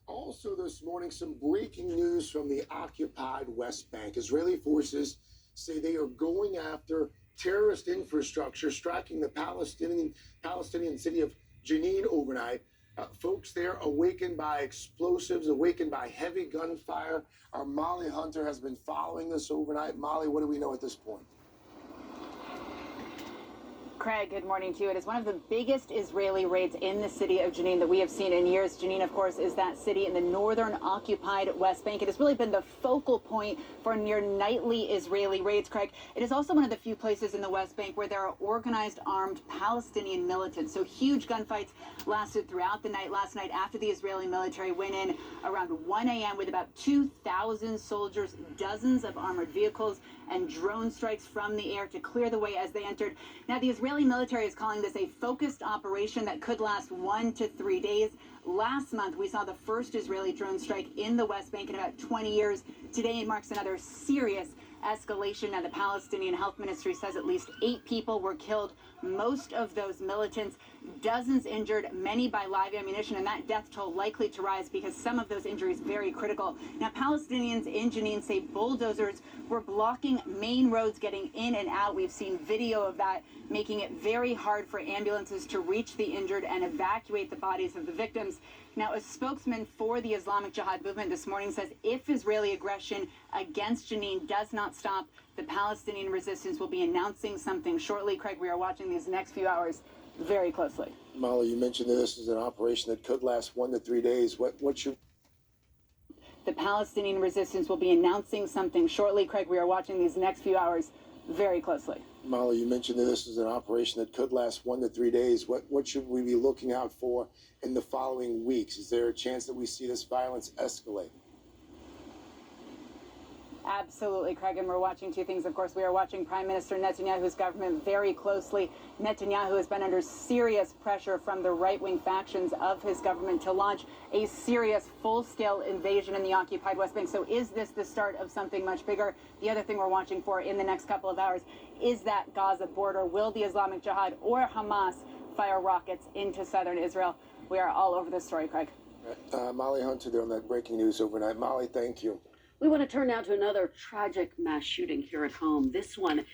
Also, this morning, some breaking news from the occupied West Bank. Israeli forces say they are going after terrorist infrastructure, striking the Palestinian city of Jenin overnight. Folks there awakened by explosives, awakened by heavy gunfire. Our Molly Hunter has been following this overnight. Molly, what do we know at this point? Craig, good morning to you. It is one of the biggest Israeli raids in the city of Jenin that we have seen in years. Jenin, of course, is that city in the northern occupied West Bank. It has really been the focal point for near nightly Israeli raids, Craig. It is also one of the few places in the West Bank where there are organized armed Palestinian militants. So huge gunfights lasted throughout the night last night after the Israeli military went in around 1 a.m. with about 2,000 soldiers, dozens of armored vehicles, and drone strikes from the air to clear the way as they entered. Now, the Israeli military is calling this a focused operation that could last 1 to 3 days. Last month, we saw the first Israeli drone strike in the West Bank in about 20 years. Today marks another serious escalation. Now, the Palestinian Health Ministry says at least 8 people were killed, most of those militants, dozens injured, many by live ammunition, and that death toll likely to rise because some of those injuries very critical. Now, Palestinians in Jenin say bulldozers were blocking main roads getting in and out. We've seen video of that, making it very hard for ambulances to reach the injured and evacuate the bodies of the victims. Now, a spokesman for the Islamic Jihad movement this morning says if Israeli aggression against Jenin does not stop, the Palestinian resistance will be announcing something shortly. Craig, we are watching these next few hours very closely. Molly, you mentioned that this is an operation that could last 1 to 3 days. What should The Palestinian resistance will be announcing something shortly. Craig, we are watching these next few hours very closely. Molly, you mentioned that this is an operation that could last 1 to 3 days. What should we be looking out for in the following weeks? Is there a chance that we see this violence escalate? Absolutely, Craig, and we're watching two things. Of course, we are watching Prime Minister Netanyahu's government very closely. Netanyahu has been under serious pressure from the right-wing factions of his government to launch a serious full-scale invasion in the occupied West Bank. So is this the start of something much bigger? The other thing we're watching for in the next couple of hours is that Gaza border. Will the Islamic Jihad or Hamas fire rockets into southern Israel? We are all over this story, Craig. Molly Hunter there on that breaking news overnight. Molly, thank you. We want to turn now to another tragic mass shooting here at home. This one